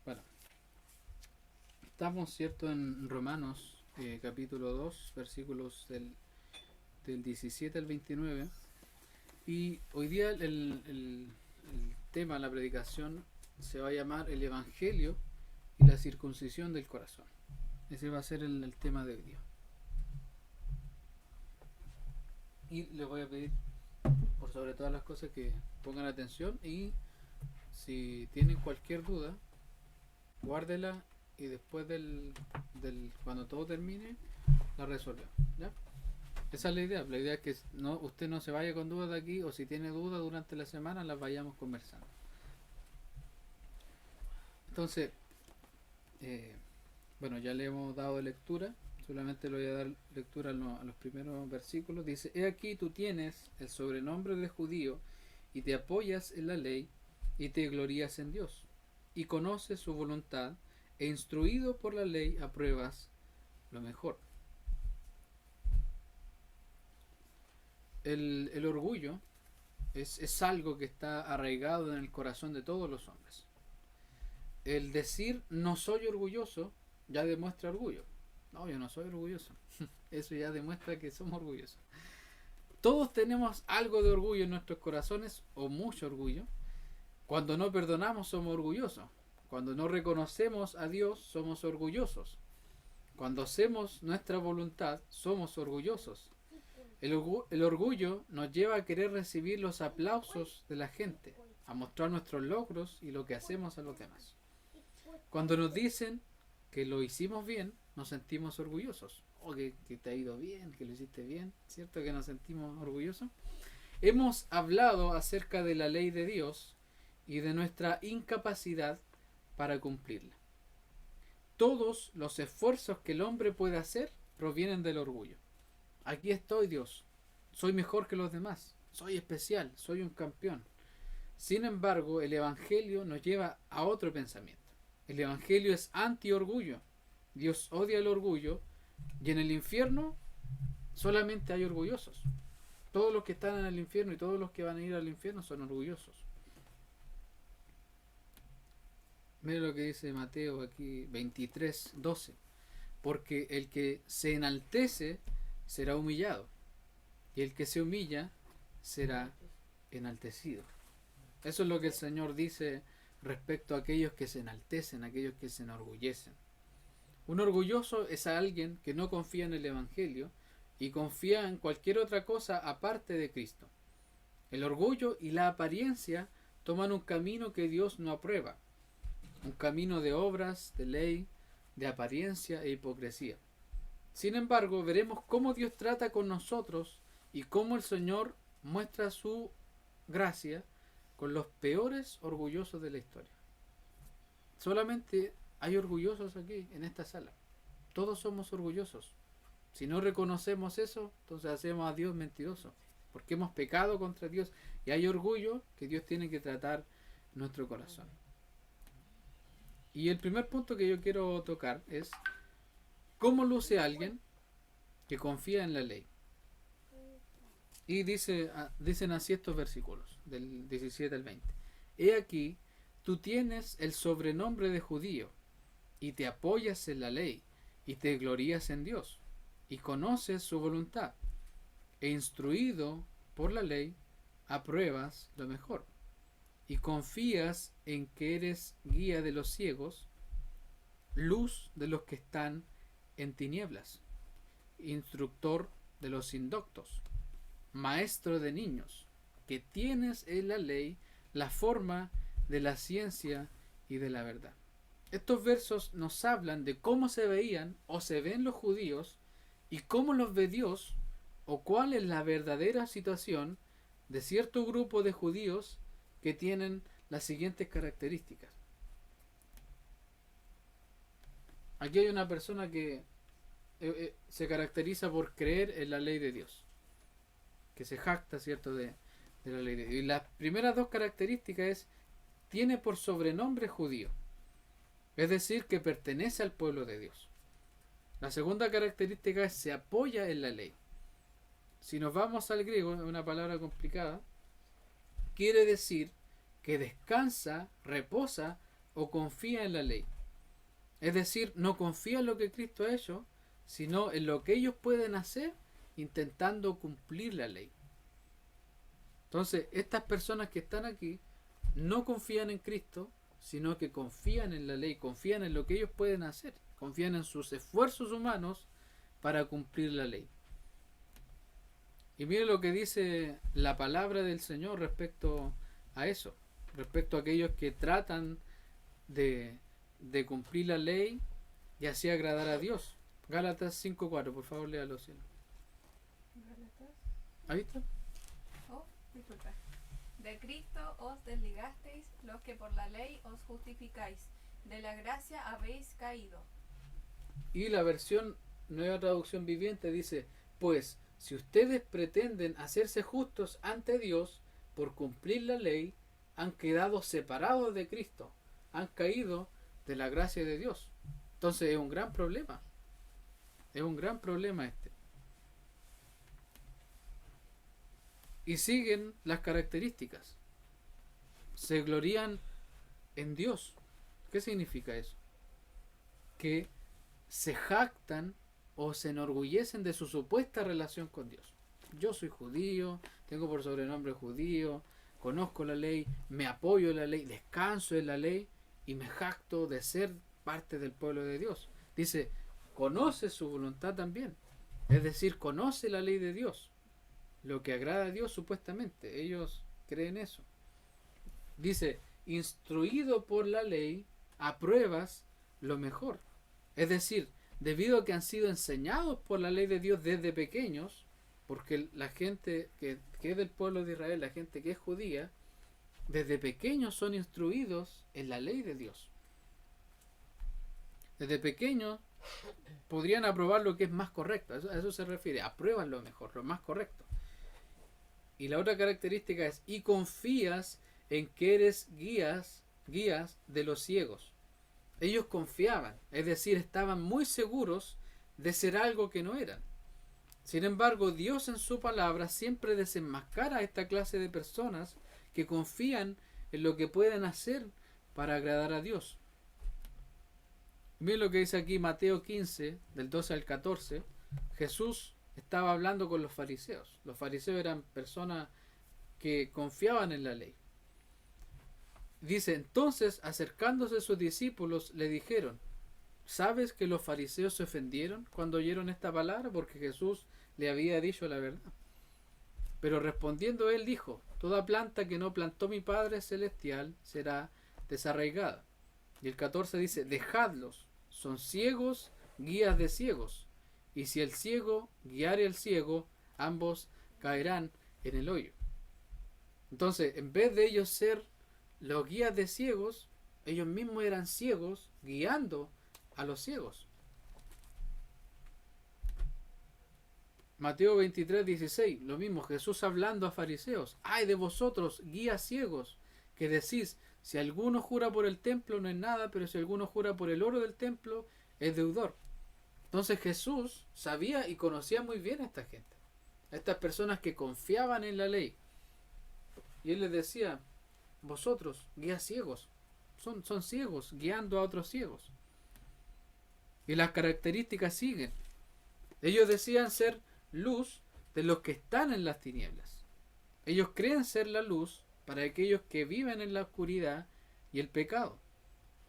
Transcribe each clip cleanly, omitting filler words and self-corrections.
Bueno, estamos, ¿cierto?, en Romanos, capítulo 2, versículos del 17 al 29. Y hoy día el tema, la predicación, se va a llamar el Evangelio y la circuncisión del corazón. Ese va a ser el tema de hoy día. Y les voy a pedir, por sobre todas las cosas, que pongan atención y si tienen cualquier duda, guárdela y después cuando todo termine, la resolvemos, ¿ya? Esa es la idea. La idea es que usted no se vaya con dudas de aquí, o si tiene dudas durante la semana, las vayamos conversando. Entonces, bueno, ya le hemos dado lectura. Solamente le voy a dar lectura a los primeros versículos. Dice: He aquí tú tienes el sobrenombre de judío y te apoyas en la ley y te glorías en Dios y conoces su voluntad e instruido por la ley apruebas lo mejor. El orgullo es algo que está arraigado en el corazón de todos los hombres. El decir no soy orgulloso ya demuestra orgullo. No, yo no soy orgulloso. Eso ya demuestra que somos orgullosos. Todos tenemos algo de orgullo en nuestros corazones, o mucho orgullo. Cuando no perdonamos somos orgullosos. Cuando no reconocemos a Dios somos orgullosos. Cuando hacemos nuestra voluntad somos orgullosos. El orgullo nos lleva a querer recibir los aplausos de la gente, a mostrar nuestros logros y lo que hacemos a los demás. Cuando nos dicen que lo hicimos bien, nos sentimos orgullosos. O que te ha ido bien, que lo hiciste bien, ¿cierto? Que nos sentimos orgullosos. Hemos hablado acerca de la ley de Dios y de nuestra incapacidad para cumplirla. Todos los esfuerzos que el hombre puede hacer provienen del orgullo. Aquí estoy, Dios. Soy mejor que los demás. Soy especial. Soy un campeón. Sin embargo, el Evangelio nos lleva a otro pensamiento. El Evangelio es anti-orgullo. Dios odia el orgullo y en el infierno solamente hay orgullosos. Todos los que están en el infierno y todos los que van a ir al infierno son orgullosos. Mira lo que dice Mateo aquí 23:12. Porque el que se enaltece será humillado y el que se humilla será enaltecido. Eso es lo que el Señor dice respecto a aquellos que se enaltecen, aquellos que se enorgullecen. Un orgulloso es alguien que no confía en el Evangelio y confía en cualquier otra cosa aparte de Cristo. El orgullo y la apariencia toman un camino que Dios no aprueba, un camino de obras, de ley, de apariencia e hipocresía. Sin embargo, veremos cómo Dios trata con nosotros y cómo el Señor muestra su gracia con los peores orgullosos de la historia. Solamente hay orgullosos aquí, en esta sala. Todos somos orgullosos. Si no reconocemos eso, entonces hacemos a Dios mentiroso, porque hemos pecado contra Dios y hay orgullo que Dios tiene que tratar en nuestro corazón. Y el primer punto que yo quiero tocar es cómo luce alguien que confía en la ley. Y dicen así estos versículos, del 17 al 20. He aquí, tú tienes el sobrenombre de judío, y te apoyas en la ley, y te glorías en Dios, y conoces su voluntad, e instruido por la ley, apruebas lo mejor, y confías en que eres guía de los ciegos, luz de los que están en tinieblas, instructor de los indoctos, maestro de niños, que tienes en la ley la forma de la ciencia y de la verdad. Estos versos nos hablan de cómo se veían o se ven los judíos y cómo los ve Dios, o cuál es la verdadera situación de cierto grupo de judíos que tienen las siguientes características. Aquí hay una persona que se caracteriza por creer en la ley de Dios, que se jacta, ¿cierto?, de la ley de Dios. Y las primeras dos características es: tiene por sobrenombre judío, es decir, que pertenece al pueblo de Dios. La segunda característica es: se apoya en la ley. Si nos vamos al griego, es una palabra complicada, quiere decir que descansa, reposa o confía en la ley. Es decir, no confía en lo que Cristo ha hecho, sino en lo que ellos pueden hacer intentando cumplir la ley. Entonces, estas personas que están aquí no confían en Cristo, sino que confían en la ley, confían en lo que ellos pueden hacer, confían en sus esfuerzos humanos para cumplir la ley. Y mire lo que dice la palabra del Señor respecto a eso, respecto a aquellos que tratan de cumplir la ley y así agradar a Dios. Gálatas 5:4, por favor, léalo. Gálatas. ¿Ahí está? Oh, disculpa. De Cristo os desligasteis los que por la ley os justificáis. De la gracia habéis caído. Y la versión Nueva Traducción Viviente dice, pues si ustedes pretenden hacerse justos ante Dios por cumplir la ley, han quedado separados de Cristo, han caído de la gracia de Dios. Entonces es un gran problema. Es un gran problema este. Y siguen las características. Se glorían en Dios. ¿Qué significa eso? Que se jactan o se enorgullecen de su supuesta relación con Dios. Yo soy judío, tengo por sobrenombre judío, conozco la ley, me apoyo en la ley, descanso en la ley y me jacto de ser parte del pueblo de Dios. Dice, conoce su voluntad también. Es decir, conoce la ley de Dios. Lo que agrada a Dios supuestamente. Ellos creen eso. Dice, instruido por la ley, apruebas lo mejor. Es decir, debido a que han sido enseñados por la ley de Dios desde pequeños, porque la gente que es del pueblo de Israel, la gente que es judía, desde pequeños son instruidos en la ley de Dios. Desde pequeños podrían aprobar lo que es más correcto. A eso se refiere. Aprueban lo mejor, lo más correcto. Y la otra característica es, y confías en que eres guías de los ciegos. Ellos confiaban, es decir, estaban muy seguros de ser algo que no eran. Sin embargo, Dios en su palabra siempre desenmascara a esta clase de personas que confían en lo que pueden hacer para agradar a Dios. Miren lo que dice aquí Mateo 15, del 12 al 14. Jesús estaba hablando con los fariseos. Los fariseos eran personas que confiaban en la ley. Dice, entonces acercándose sus discípulos le dijeron, ¿sabes que los fariseos se ofendieron cuando oyeron esta palabra? Porque Jesús le había dicho la verdad. Pero respondiendo él dijo, toda planta que no plantó mi Padre Celestial será desarraigada. Y el 14 dice, dejadlos, son ciegos, guías de ciegos. Y si el ciego guiare al ciego, ambos caerán en el hoyo. Entonces, en vez de ellos ser los guías de ciegos, ellos mismos eran ciegos guiando a los ciegos. Mateo 23:16, lo mismo, Jesús hablando a fariseos. ¡Ay de vosotros, guías ciegos, que decís, si alguno jura por el templo no es nada, pero si alguno jura por el oro del templo es deudor! Entonces Jesús sabía y conocía muy bien a esta gente, a estas personas que confiaban en la ley. Y él les decía, vosotros, guías ciegos, son ciegos, guiando a otros ciegos. Y las características siguen. Ellos decían ser luz de los que están en las tinieblas. Ellos creen ser la luz para aquellos que viven en la oscuridad y el pecado.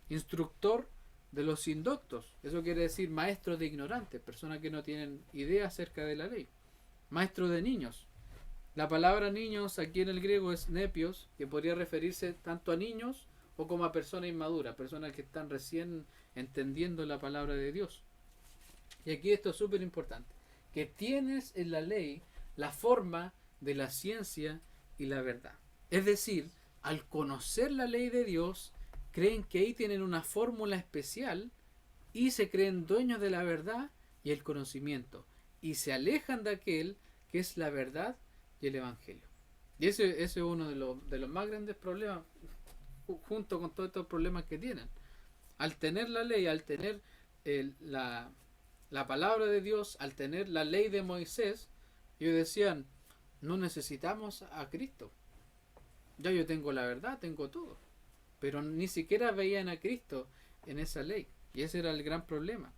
Instructor de los indoctos, eso quiere decir maestros de ignorantes, personas que no tienen idea acerca de la ley. Maestro de niños. La palabra niños aquí en el griego es nepios, que podría referirse tanto a niños o como a personas inmaduras, personas que están recién entendiendo la palabra de Dios. Y aquí esto es súper importante, que tienes en la ley la forma de la ciencia y la verdad. Es decir, al conocer la ley de Dios, creen que ahí tienen una fórmula especial y se creen dueños de la verdad y el conocimiento, y se alejan de aquel que es la verdad y el Evangelio. Y ese es uno de los más grandes problemas, junto con todos estos problemas que tienen. Al tener la ley, al tener la palabra de Dios, al tener la ley de Moisés, ellos decían, no necesitamos a Cristo. Ya yo tengo la verdad, tengo todo. Pero ni siquiera veían a Cristo en esa ley. Y ese era el gran problema.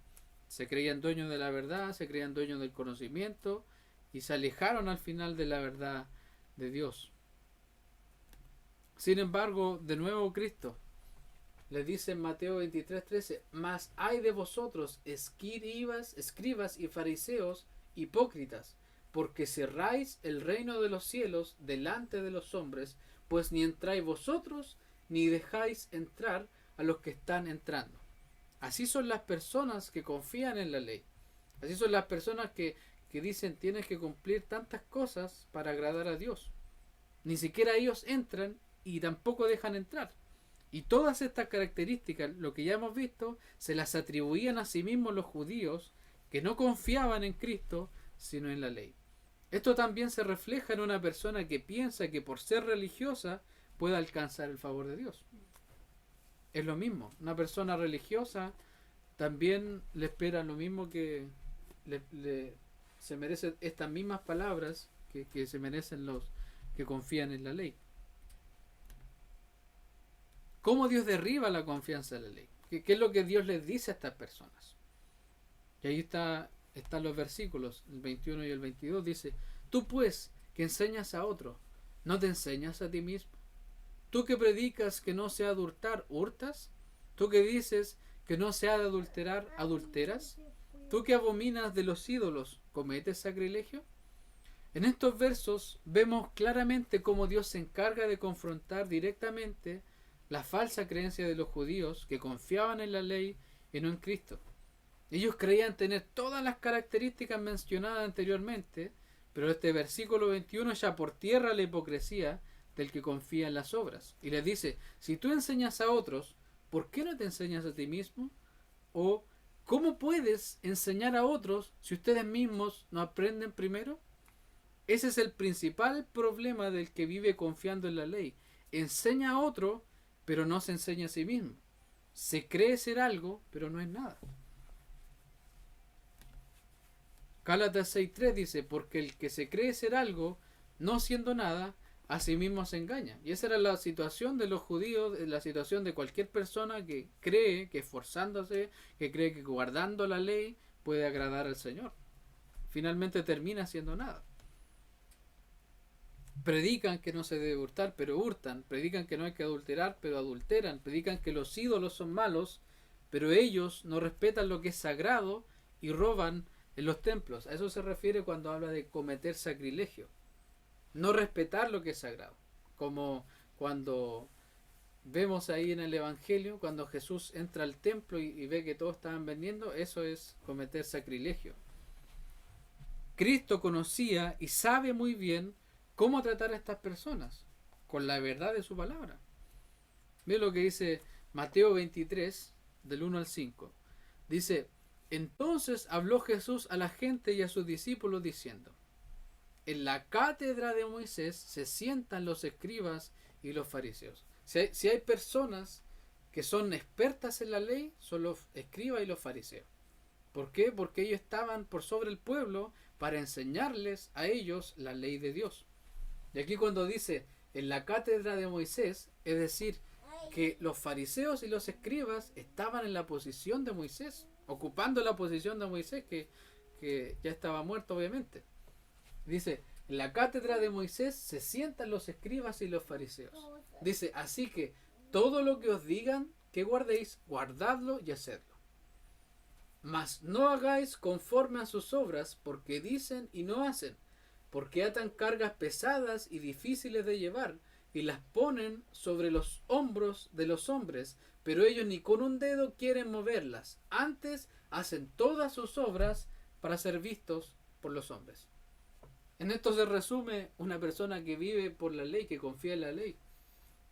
Se creían dueños de la verdad, se creían dueños del conocimiento y se alejaron al final de la verdad de Dios. Sin embargo, de nuevo Cristo les dice en Mateo 23:13: mas hay de vosotros, escribas y fariseos, hipócritas, porque cerráis el reino de los cielos delante de los hombres, pues ni entráis vosotros, ni dejáis entrar a los que están entrando. Así son las personas que confían en la ley. Así son las personas que dicen tienes que cumplir tantas cosas para agradar a Dios. Ni siquiera ellos entran y tampoco dejan entrar. Y todas estas características, lo que ya hemos visto, se las atribuían a sí mismos los judíos que no confiaban en Cristo, sino en la ley. Esto también se refleja en una persona que piensa que por ser religiosa puede alcanzar el favor de Dios. Es lo mismo. Una persona religiosa también le espera lo mismo que se merece estas mismas palabras que se merecen los que confían en la ley. ¿Cómo Dios derriba la confianza en la ley? ¿Qué es lo que Dios les dice a estas personas? Y ahí están los versículos, el 21 y el 22, dice: tú pues, que enseñas a otro, ¿no te enseñas a ti mismo? Tú que predicas que no se ha de hurtar, ¿hurtas? Tú que dices que no se ha de adulterar, ¿adulteras? Tú que abominas de los ídolos, ¿cometes sacrilegio? En estos versos vemos claramente cómo Dios se encarga de confrontar directamente la falsa creencia de los judíos que confiaban en la ley y no en Cristo. Ellos creían tener todas las características mencionadas anteriormente, pero este versículo 21 echa por tierra la hipocresía del que confía en las obras. Y les dice: si tú enseñas a otros, ¿por qué no te enseñas a ti mismo? O ¿cómo puedes enseñar a otros si ustedes mismos no aprenden primero? Ese es el principal problema del que vive confiando en la ley. Enseña a otro, pero no se enseña a sí mismo. Se cree ser algo, pero no es nada. Gálatas 6:3 dice: porque el que se cree ser algo, no siendo nada, a sí mismo se engaña. Y esa era la situación de los judíos, la situación de cualquier persona que cree que esforzándose, que cree que guardando la ley puede agradar al Señor. Finalmente termina siendo nada. Predican que no se debe hurtar, pero hurtan. Predican que no hay que adulterar, pero adulteran. Predican que los ídolos son malos, pero ellos no respetan lo que es sagrado y roban en los templos. A eso se refiere cuando habla de cometer sacrilegio. No respetar lo que es sagrado. Como cuando vemos ahí en el Evangelio, cuando Jesús entra al templo y ve que todos estaban vendiendo, eso es cometer sacrilegio. Cristo conocía y sabe muy bien cómo tratar a estas personas con la verdad de su palabra. Ve lo que dice Mateo 23, del 1 al 5. Dice: entonces habló Jesús a la gente y a sus discípulos diciendo: en la cátedra de Moisés se sientan los escribas y los fariseos. Si hay personas que son expertas en la ley, son los escribas y los fariseos. ¿Por qué? Porque ellos estaban por sobre el pueblo para enseñarles a ellos la ley de Dios. Y aquí cuando dice en la cátedra de Moisés, es decir, que los fariseos y los escribas estaban en la posición de Moisés, ocupando la posición de Moisés, que ya estaba muerto obviamente. Dice: en la cátedra de Moisés se sientan los escribas y los fariseos. Dice: así que todo lo que os digan que guardéis, guardadlo y hacedlo. Mas no hagáis conforme a sus obras, porque dicen y no hacen, porque atan cargas pesadas y difíciles de llevar, y las ponen sobre los hombros de los hombres, pero ellos ni con un dedo quieren moverlas. Antes hacen todas sus obras para ser vistos por los hombres. En esto se resume una persona que vive por la ley, que confía en la ley.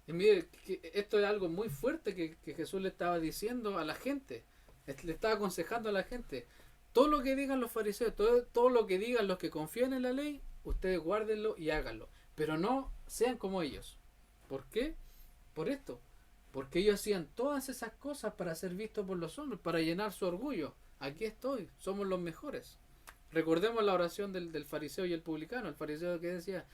Y mire, esto es algo muy fuerte que Jesús le estaba diciendo a la gente. Le estaba aconsejando a la gente: todo lo que digan los fariseos, todo lo que digan los que confían en la ley, ustedes guárdenlo y háganlo, pero no sean como ellos. ¿Por qué? Por esto, porque ellos hacían todas esas cosas para ser vistos por los hombres, para llenar su orgullo. Aquí estoy, somos los mejores. Recordemos la oración del fariseo y el publicano. El fariseo que decía: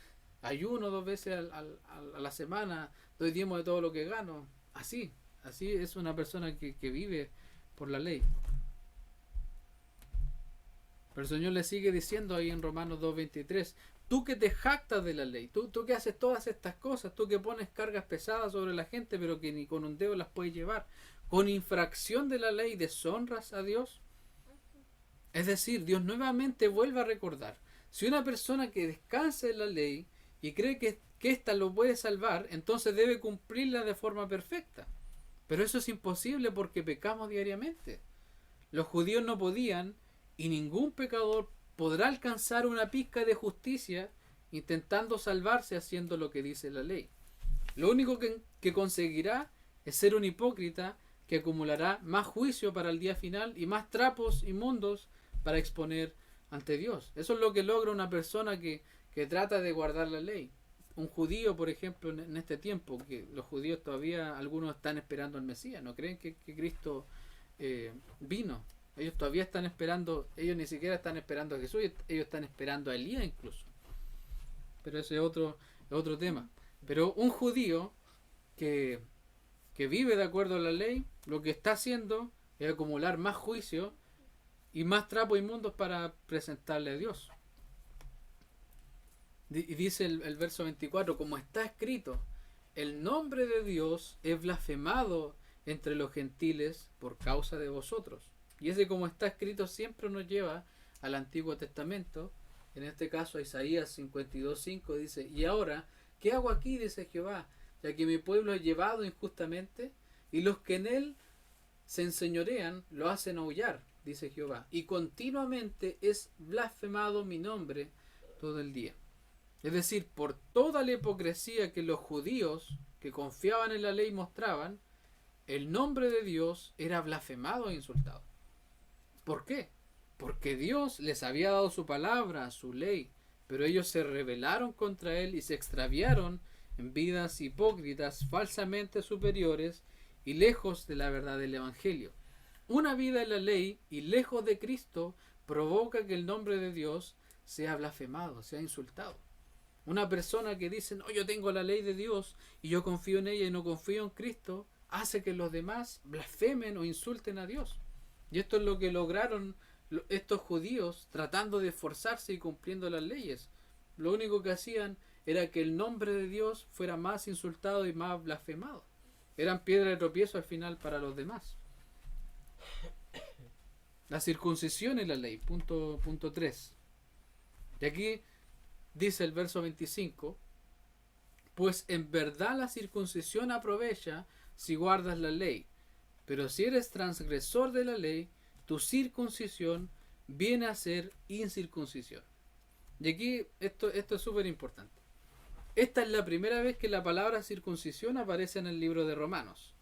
ayuno 2 veces a la semana, doy diezmo de todo lo que gano. Así es una persona que vive por la ley. Pero el Señor le sigue diciendo ahí en Romanos 2:23, tú que te jactas de la ley, tú que haces todas estas cosas, tú que pones cargas pesadas sobre la gente, pero que ni con un dedo las puedes llevar, con infracción de la ley deshonras a Dios. Es decir, Dios nuevamente vuelve a recordar, si una persona que descansa en la ley y cree que ésta lo puede salvar, entonces debe cumplirla de forma perfecta. Pero eso es imposible porque pecamos diariamente. Los judíos no podían, y ningún pecador podrá alcanzar una pizca de justicia intentando salvarse haciendo lo que dice la ley. Lo único que conseguirá es ser un hipócrita que acumulará más juicio para el día final y más trapos inmundos para exponer ante Dios. Eso es lo que logra una persona que trata de guardar la ley. Un judío, por ejemplo, en este tiempo, que los judíos todavía, algunos están esperando al Mesías, no creen que Cristo vino. Ellos todavía están esperando, ellos ni siquiera están esperando a Jesús, ellos están esperando a Elías incluso. Pero ese es otro tema. Pero un judío que vive de acuerdo a la ley, lo que está haciendo es acumular más juicio y más trapos inmundos para presentarle a Dios. Y dice el verso 24, como está escrito, el nombre de Dios es blasfemado entre los gentiles por causa de vosotros. Y ese como está escrito siempre nos lleva al Antiguo Testamento, en este caso a Isaías 52:5 dice, y ahora, ¿qué hago aquí? Dice Jehová, ya que mi pueblo es llevado injustamente, y los que en él se enseñorean lo hacen aullar, dice Jehová, y continuamente es blasfemado mi nombre todo el día. Es decir, por toda la hipocresía que los judíos que confiaban en la ley mostraban, el nombre de Dios era blasfemado e insultado. ¿Por qué? Porque Dios les había dado su palabra, su ley, pero ellos se rebelaron contra él y se extraviaron en vidas hipócritas, falsamente superiores y lejos de la verdad del Evangelio. Una vida en la ley y lejos de Cristo provoca que el nombre de Dios sea blasfemado, sea insultado. Una persona que dice, no, yo tengo la ley de Dios y yo confío en ella y no confío en Cristo, hace que los demás blasfemen o insulten a Dios. Y esto es lo que lograron estos judíos tratando de esforzarse y cumpliendo las leyes. Lo único que hacían era que el nombre de Dios fuera más insultado y más blasfemado. Eran piedra de tropiezo al final para los demás. La circuncisión es la ley, punto 3. Y aquí dice el verso 25, pues en verdad la circuncisión aprovecha si guardas la ley, pero si eres transgresor de la ley, tu circuncisión viene a ser incircuncisión. Y aquí esto es súper importante. Esta es la primera vez que la palabra circuncisión aparece en el libro de Romanos.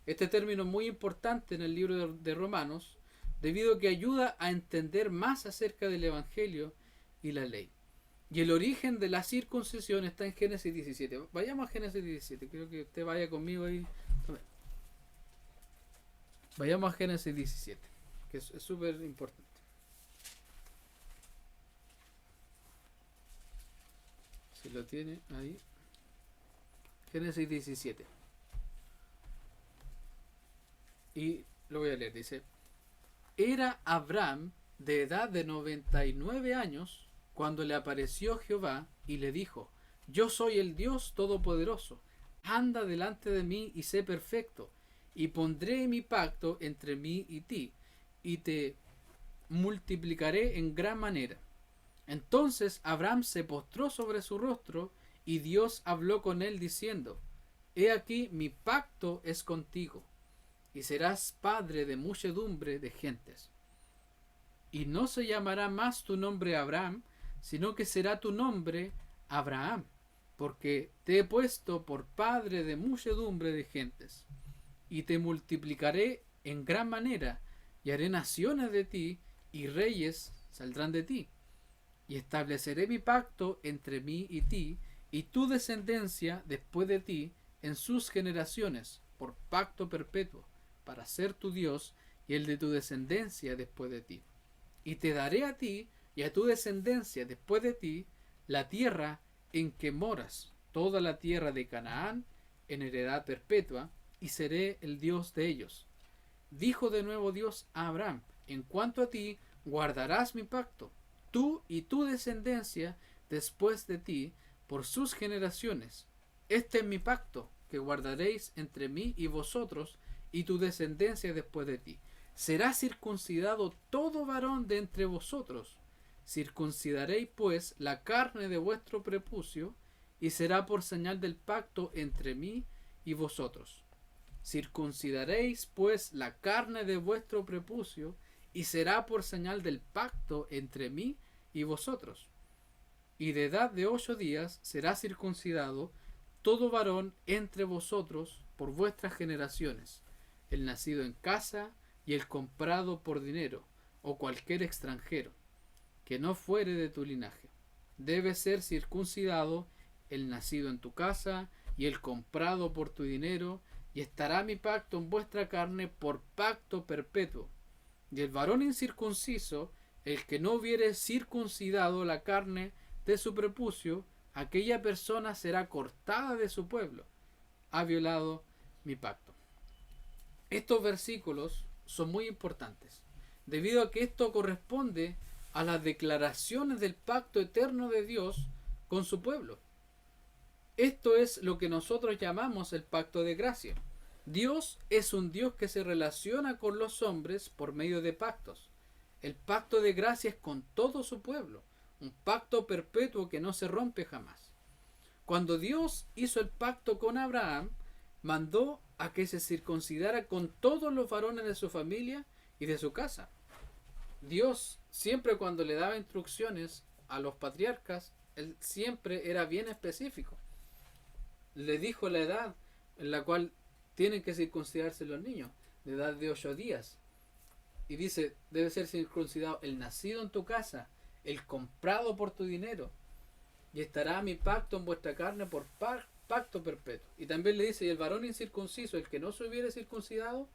Este término es muy importante en el libro de Romanos debido a que ayuda a entender más acerca del Evangelio y la ley. Y el origen de la circuncisión está en Génesis 17. Vayamos a Génesis 17. Quiero que usted vaya conmigo ahí. Vayamos a Génesis 17, que es súper importante. Si lo tiene ahí. Génesis 17. Y lo voy a leer. Dice, era Abraham de edad de 99 años cuando le apareció Jehová y le dijo, yo soy el Dios Todopoderoso, anda delante de mí y sé perfecto, y pondré mi pacto entre mí y ti, y te multiplicaré en gran manera. Entonces Abraham se postró sobre su rostro, y Dios habló con él diciendo, he aquí mi pacto es contigo, y serás padre de muchedumbre de gentes. Y no se llamará más tu nombre Abraham, sino que será tu nombre Abraham, porque te he puesto por padre de muchedumbre de gentes, y te multiplicaré en gran manera, y haré naciones de ti, y reyes saldrán de ti, y estableceré mi pacto entre mí y ti, y tu descendencia después de ti, en sus generaciones, por pacto perpetuo, para ser tu Dios, y el de tu descendencia después de ti. Y te daré a ti, y a tu descendencia después de ti, la tierra en que moras, toda la tierra de Canaán, en heredad perpetua, y seré el Dios de ellos. Dijo de nuevo Dios a Abraham: en cuanto a ti, guardarás mi pacto, tú y tu descendencia después de ti, por sus generaciones. Este es mi pacto, que guardaréis entre mí y vosotros, y tu descendencia después de ti. Será circuncidado todo varón de entre vosotros. Circuncidaréis pues la carne de vuestro prepucio, y será por señal del pacto entre mí y vosotros. Circuncidaréis pues la carne de vuestro prepucio, y será por señal del pacto entre mí y vosotros. Y de edad de 8 días será circuncidado todo varón entre vosotros por vuestras generaciones, el nacido en casa y el comprado por dinero, o cualquier extranjero, que no fuere de tu linaje. Debe ser circuncidado el nacido en tu casa y el comprado por tu dinero, y estará mi pacto en vuestra carne por pacto perpetuo. Y el varón incircunciso, el que no hubiere circuncidado la carne de su prepucio, aquella persona será cortada de su pueblo. Ha violado mi pacto. Estos versículos son muy importantes, debido a que esto corresponde a las declaraciones del pacto eterno de Dios con su pueblo. Esto es lo que nosotros llamamos el pacto de gracia. Dios es un Dios que se relaciona con los hombres por medio de pactos. El pacto de gracia es con todo su pueblo, un pacto perpetuo que no se rompe jamás. Cuando Dios hizo el pacto con Abraham, mandó a que se circuncidara con todos los varones de su familia y de su casa. Dios, siempre cuando le daba instrucciones a los patriarcas, él siempre era bien específico. Le dijo la edad en la cual tienen que circuncidarse los niños, de edad de 8 días. Y dice, debe ser circuncidado el nacido en tu casa, el comprado por tu dinero, y estará mi pacto en vuestra carne por pacto perpetuo. Y también le dice, y el varón incircunciso, el que no se hubiere circuncidado,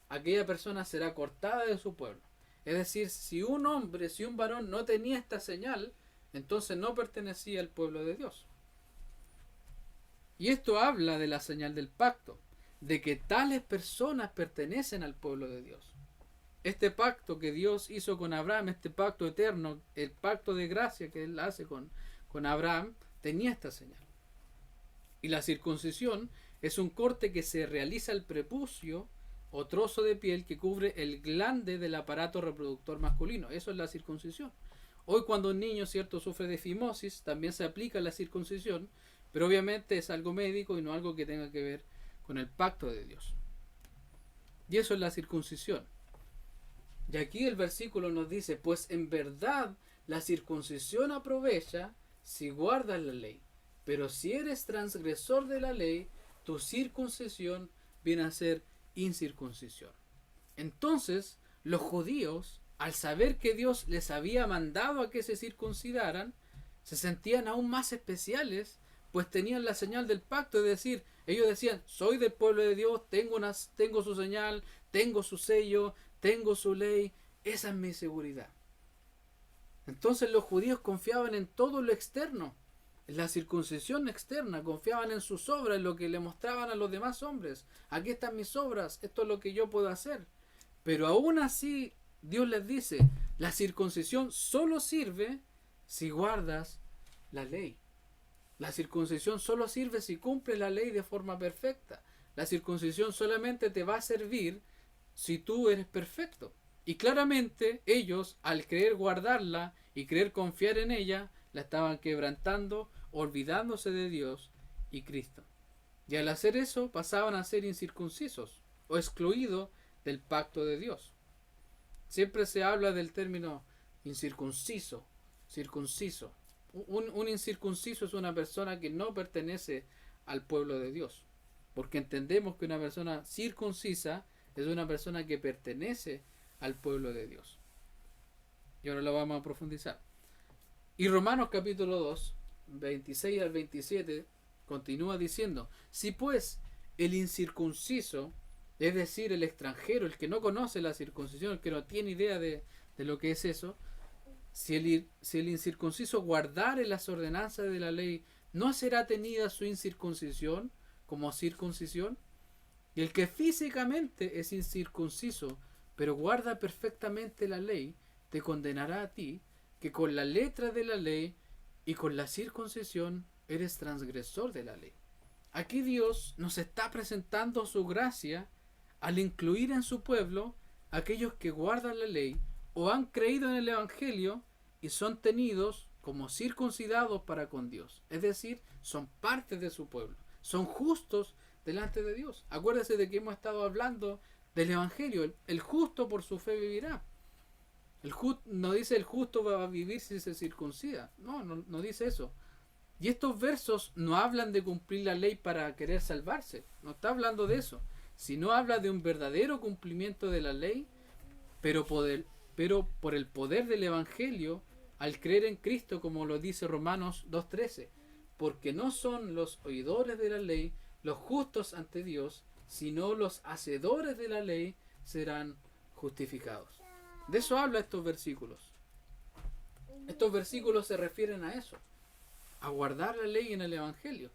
aquella persona será cortada de su pueblo. Es decir, si un hombre, si un varón no tenía esta señal, entonces no pertenecía al pueblo de Dios. Y esto habla de la señal del pacto, de que tales personas pertenecen al pueblo de Dios. Este pacto que Dios hizo con Abraham, este pacto eterno, el pacto de gracia que Él hace con Abraham, tenía esta señal. Y la circuncisión es un corte que se realiza al prepucio o trozo de piel que cubre el glande del aparato reproductor masculino. Eso es la circuncisión. Hoy cuando un niño, cierto, sufre de fimosis, también se aplica la circuncisión, pero obviamente es algo médico y no algo que tenga que ver con el pacto de Dios. Y eso es la circuncisión. Y aquí el versículo nos dice, pues en verdad la circuncisión aprovecha si guardas la ley, pero si eres transgresor de la ley, tu circuncisión viene a ser incircuncisión. Entonces, los judíos, al saber que Dios les había mandado a que se circuncidaran, se sentían aún más especiales, pues tenían la señal del pacto, es decir, ellos decían, soy del pueblo de Dios, tengo su señal, tengo su sello, tengo su ley, esa es mi seguridad. Entonces los judíos confiaban en todo lo externo, en la circuncisión externa, confiaban en sus obras, en lo que le mostraban a los demás hombres. Aquí están mis obras, esto es lo que yo puedo hacer. Pero aún así, Dios les dice, la circuncisión solo sirve si guardas la ley. La circuncisión solo sirve si cumples la ley de forma perfecta. La circuncisión solamente te va a servir si tú eres perfecto. Y claramente ellos, al querer guardarla y querer confiar en ella, la estaban quebrantando, olvidándose de Dios y Cristo. Y al hacer eso pasaban a ser incircuncisos o excluidos del pacto de Dios. Siempre se habla del término incircunciso, circunciso. Un incircunciso es una persona que no pertenece al pueblo de Dios, porque entendemos que una persona circuncisa es una persona que pertenece al pueblo de Dios. Y ahora lo vamos a profundizar. Y Romanos capítulo 2, 26 al 27, continúa diciendo, si pues el incircunciso, es decir, el extranjero, el que no conoce la circuncisión, el que no tiene idea de lo que es eso, si el incircunciso guardare las ordenanzas de la ley, ¿no será tenida su incircuncisión como circuncisión? Y el que físicamente es incircunciso, pero guarda perfectamente la ley, te condenará a ti, que con la letra de la ley y con la circuncisión eres transgresor de la ley. Aquí Dios nos está presentando su gracia al incluir en su pueblo a aquellos que guardan la ley o han creído en el Evangelio y son tenidos como circuncidados para con Dios. Es decir, son parte de su pueblo. Son justos delante de Dios. Acuérdese de que hemos estado hablando del Evangelio. El justo por su fe vivirá. No dice el justo va a vivir si se circuncida. No dice eso. Y estos versos no hablan de cumplir la ley para querer salvarse. No está hablando de eso. Sino habla de un verdadero cumplimiento de la ley, pero por el poder del Evangelio, al creer en Cristo, como lo dice Romanos 2:13. Porque no son los oidores de la ley los justos ante Dios, sino los hacedores de la ley serán justificados. De eso habla estos versículos. Estos versículos se refieren a eso, a guardar la ley en el Evangelio.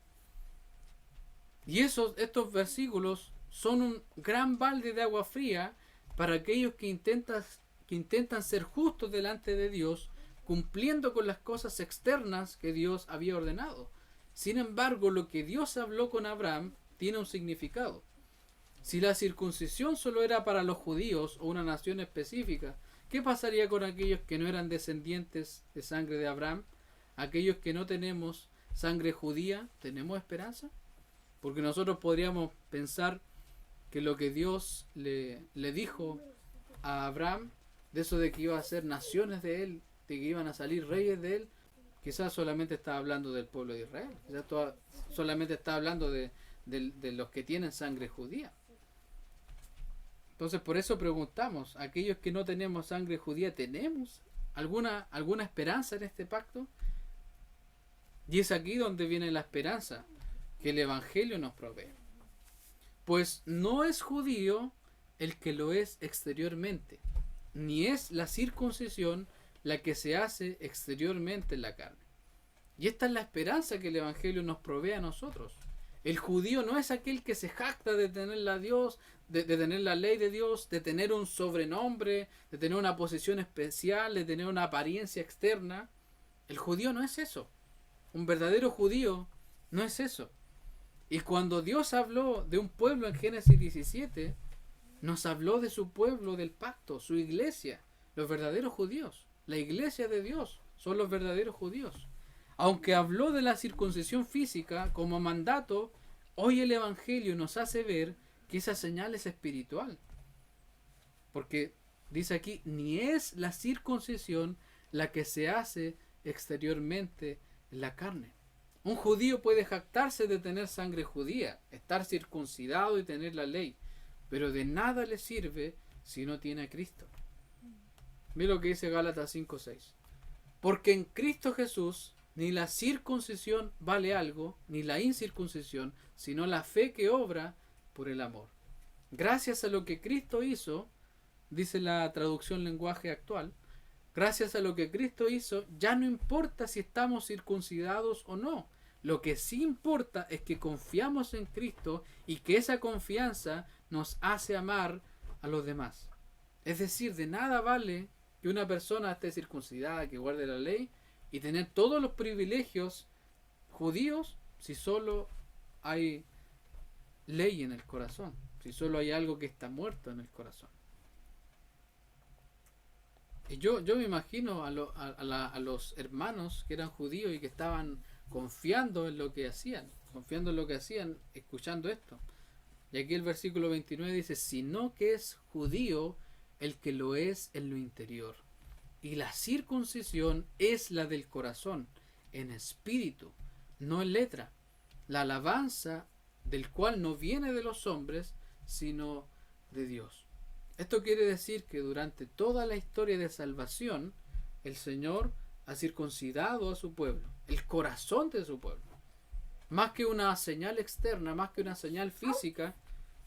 Y estos versículos son un gran balde de agua fría para aquellos que intentan ser justos delante de Dios, cumpliendo con las cosas externas que Dios había ordenado. Sin embargo, lo que Dios habló con Abraham tiene un significado. Si la circuncisión solo era para los judíos o una nación específica, ¿qué pasaría con aquellos que no eran descendientes de sangre de Abraham? Aquellos que no tenemos sangre judía, ¿tenemos esperanza? Porque nosotros podríamos pensar que lo que Dios le dijo a Abraham, de eso de que iba a ser naciones de él, de que iban a salir reyes de él, quizás solamente está hablando del pueblo de Israel, quizás solamente está hablando de los que tienen sangre judía. Entonces por eso preguntamos, aquellos que no tenemos sangre judía, ¿tenemos alguna esperanza en este pacto? Y es aquí donde viene la esperanza que el Evangelio nos provee. Pues no es judío el que lo es exteriormente, ni es la circuncisión la que se hace exteriormente en la carne. Y esta es la esperanza que el Evangelio nos provee a nosotros. El judío no es aquel que se jacta de tener a Dios, de tener la ley de Dios, de tener un sobrenombre, de tener una posición especial, de tener una apariencia externa. El judío no es eso. Un verdadero judío no es eso. Y cuando Dios habló de un pueblo en Génesis 17, nos habló de su pueblo del pacto, su iglesia, los verdaderos judíos. La iglesia de Dios son los verdaderos judíos. Aunque habló de la circuncisión física como mandato, hoy el Evangelio nos hace ver que esa señal es espiritual. Porque dice aquí, ni es la circuncisión la que se hace exteriormente en la carne. Un judío puede jactarse de tener sangre judía, estar circuncidado y tener la ley, pero de nada le sirve si no tiene a Cristo. Mira lo que dice Gálatas 5:6. Porque en Cristo Jesús ni la circuncisión vale algo, ni la incircuncisión, sino la fe que obra por el amor. Gracias a lo que Cristo hizo, dice la traducción lenguaje actual, gracias a lo que Cristo hizo, ya no importa si estamos circuncidados o no. Lo que sí importa es que confiamos en Cristo y que esa confianza nos hace amar a los demás. Es decir, de nada vale que una persona esté circuncidada, que guarde la ley y tener todos los privilegios judíos si solo hay ley en el corazón, si solo hay algo que está muerto en el corazón. Y yo me imagino a los hermanos que eran judíos y que estaban confiando en lo que hacían, escuchando esto. Y aquí el versículo 29 dice, sino que es judío el que lo es en lo interior. Y la circuncisión es la del corazón, en espíritu, no en letra. La alabanza del cual no viene de los hombres, sino de Dios. Esto quiere decir que durante toda la historia de salvación, el Señor ha circuncidado a su pueblo, el corazón de su pueblo. Más que una señal externa, más que una señal física,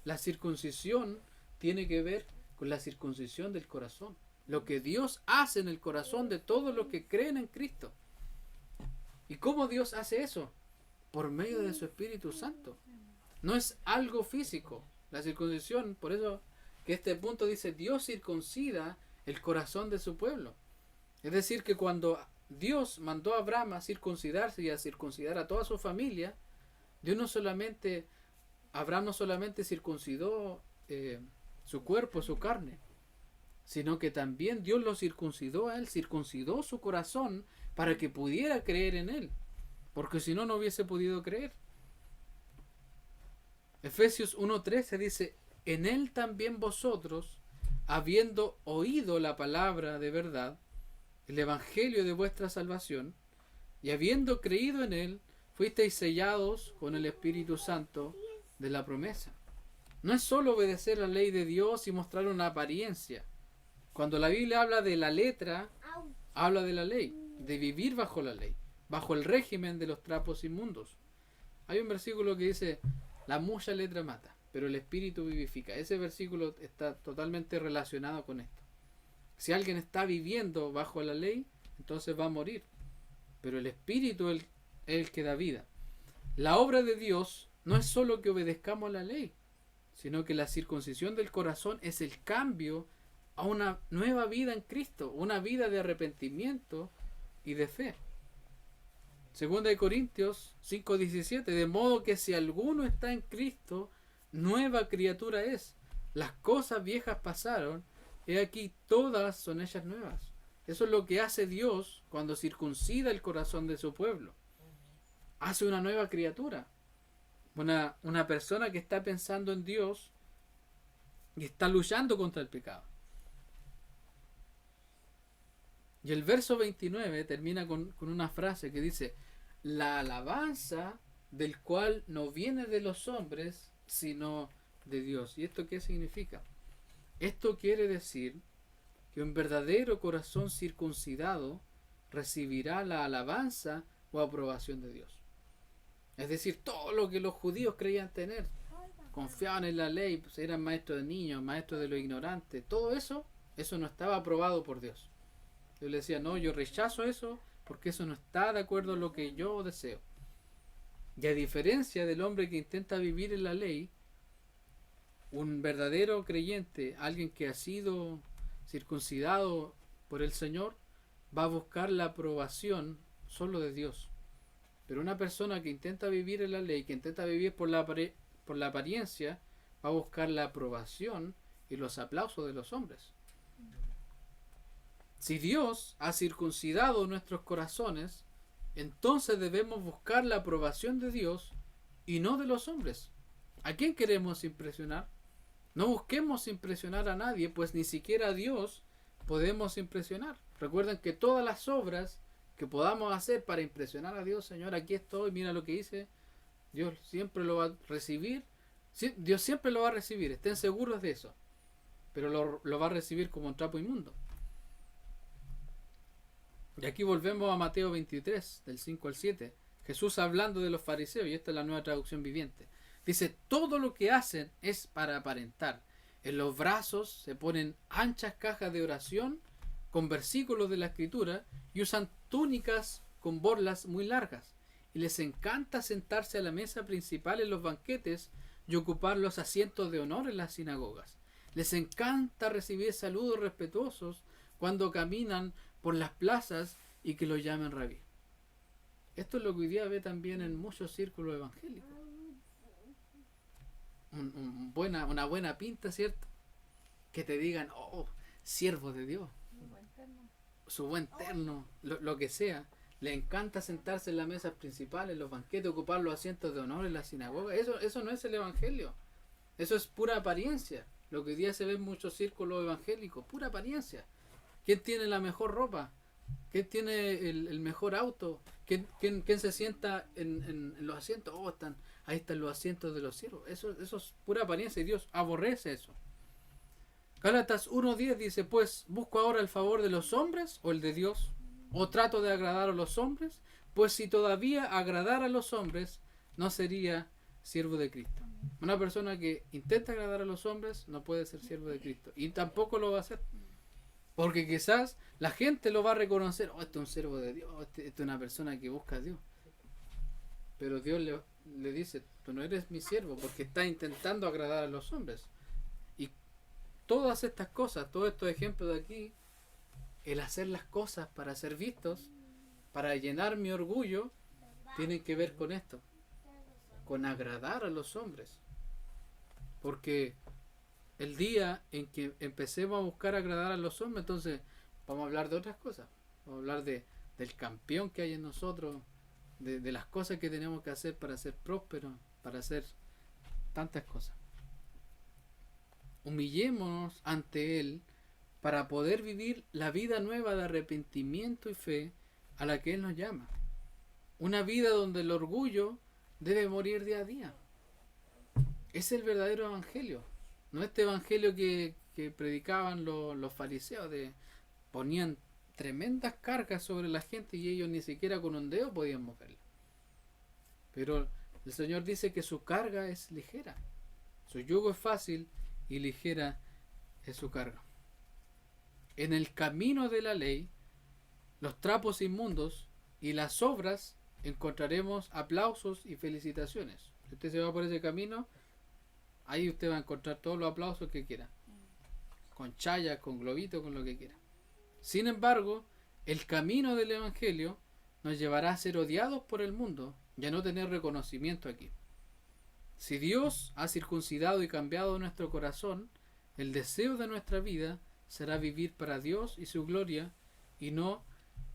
la circuncisión tiene que ver con la circuncisión del corazón. Lo que Dios hace en el corazón de todos los que creen en Cristo. ¿Y cómo Dios hace eso? por medio de su Espíritu Santo. No es algo físico. La circuncisión, por eso que este punto dice, Dios circuncida el corazón de su pueblo. Es decir, que cuando Dios mandó a Abraham a circuncidarse y a circuncidar a toda su familia, Abraham no solamente circuncidó su cuerpo, su carne, sino que también Dios lo circuncidó a él, circuncidó su corazón para que pudiera creer en él, porque si no, no hubiese podido creer. Efesios 1:13 dice, en él también vosotros, habiendo oído la palabra de verdad, el evangelio de vuestra salvación, y habiendo creído en él, fuisteis sellados con el Espíritu Santo de la promesa. No es solo obedecer la ley de Dios y mostrar una apariencia. Cuando la Biblia habla de la letra, habla de la ley, de vivir bajo la ley, bajo el régimen de los trapos inmundos. Hay un versículo que dice, la mucha letra mata, pero el espíritu vivifica. Ese versículo está totalmente relacionado con esto. Si alguien está viviendo bajo la ley, entonces va a morir. Pero el espíritu es el que da vida. La obra de Dios no es solo que obedezcamos la ley, sino que la circuncisión del corazón es el cambio a una nueva vida en Cristo, una vida de arrepentimiento y de fe. Segunda de Corintios 5:17, de modo que si alguno está en Cristo, nueva criatura es. Las cosas viejas pasaron, he aquí todas son ellas nuevas. Eso es lo que hace Dios cuando circuncida el corazón de su pueblo. Hace una nueva criatura. Una persona que está pensando en Dios y está luchando contra el pecado. Y el verso 29 termina con una frase que dice, la alabanza del cual no viene de los hombres, sino de Dios. ¿Y esto qué significa? Esto quiere decir que un verdadero corazón circuncidado recibirá la alabanza o aprobación de Dios. Es decir, todo lo que los judíos creían tener, confiaban en la ley, pues eran maestros de niños, maestros de los ignorantes, todo eso no estaba aprobado por Dios. Dios le decía, no, yo rechazo eso porque eso no está de acuerdo a lo que yo deseo. Y a diferencia del hombre que intenta vivir en la ley, un verdadero creyente, alguien que ha sido circuncidado por el Señor, va a buscar la aprobación solo de Dios. Pero una persona que intenta vivir en la ley, que intenta vivir por la apariencia, va a buscar la aprobación y los aplausos de los hombres. Si Dios ha circuncidado nuestros corazones, entonces debemos buscar la aprobación de Dios y no de los hombres. ¿A quién queremos impresionar? No busquemos impresionar a nadie, pues ni siquiera a Dios podemos impresionar. Recuerden que todas las obras que podamos hacer para impresionar a Dios, Señor, aquí estoy, mira lo que hice, Dios siempre lo va a recibir. Dios siempre lo va a recibir, estén seguros de eso. Pero lo va a recibir como un trapo inmundo. Y aquí volvemos a Mateo 23, del 5 al 7. Jesús hablando de los fariseos, y esta es la Nueva Traducción Viviente. Dice, todo lo que hacen es para aparentar. En los brazos se ponen anchas cajas de oración con versículos de la Escritura y usan túnicas con borlas muy largas. Y les encanta sentarse a la mesa principal en los banquetes y ocupar los asientos de honor en las sinagogas. Les encanta recibir saludos respetuosos cuando caminan por las plazas y que los llamen rabí. Esto es lo que hoy día ve también en muchos círculos evangélicos. Una buena pinta, ¿cierto? Que te digan, oh, siervo de Dios. Su buen terno, lo que sea. Le encanta sentarse en la mesa principal, en los banquetes, ocupar los asientos de honor en la sinagoga. Eso no es el evangelio. Eso es pura apariencia. Lo que hoy día se ve en muchos círculos evangélicos, pura apariencia. ¿Quién tiene la mejor ropa? ¿Quién tiene el mejor auto? ¿Quién se sienta en los asientos? Oh, ahí están los asientos de los siervos. Eso es pura apariencia y Dios aborrece eso. Gálatas 1:10 dice, pues, ¿busco ahora el favor de los hombres o el de Dios? ¿O trato de agradar a los hombres? Pues si todavía agradara a los hombres, no sería siervo de Cristo. Una persona que intenta agradar a los hombres no puede ser siervo de Cristo. Y tampoco lo va a hacer. Porque quizás la gente lo va a reconocer. Oh, este es un siervo de Dios. Este es una persona que busca a Dios. Pero Dios le dice, tú no eres mi siervo porque estás intentando agradar a los hombres. Y todas estas cosas, todos estos ejemplos de aquí, el hacer las cosas para ser vistos, para llenar mi orgullo, tienen que ver con esto, con agradar a los hombres. Porque el día en que empecemos a buscar agradar a los hombres, entonces vamos a hablar de otras cosas. Vamos a hablar del campeón que hay en nosotros, de las cosas que tenemos que hacer para ser prósperos, para hacer tantas cosas. Humillémonos ante Él para poder vivir la vida nueva de arrepentimiento y fe a la que Él nos llama. Una vida donde el orgullo debe morir día a día. Es el verdadero evangelio. No este evangelio que predicaban los fariseos, ponían tremendas cargas sobre la gente y ellos ni siquiera con un dedo podían moverla. Pero el Señor dice que su carga es ligera. Su yugo es fácil y ligera es su carga. En el camino de la ley, los trapos inmundos y las obras encontraremos aplausos y felicitaciones. Si usted se va por ese camino, ahí usted va a encontrar todos los aplausos que quiera. Con chayas, con globitos, con lo que quiera. Sin embargo, el camino del Evangelio nos llevará a ser odiados por el mundo y a no tener reconocimiento aquí. Si Dios ha circuncidado y cambiado nuestro corazón, el deseo de nuestra vida será vivir para Dios y su gloria y no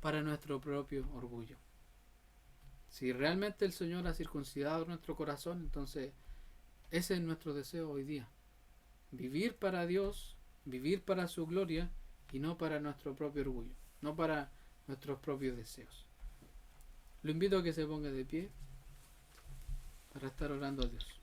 para nuestro propio orgullo. Si realmente el Señor ha circuncidado nuestro corazón, entonces ese es nuestro deseo hoy día. Vivir para Dios, vivir para su gloria y no para nuestro propio orgullo, no para nuestros propios deseos. Lo invito a que se ponga de pie para estar orando a Dios.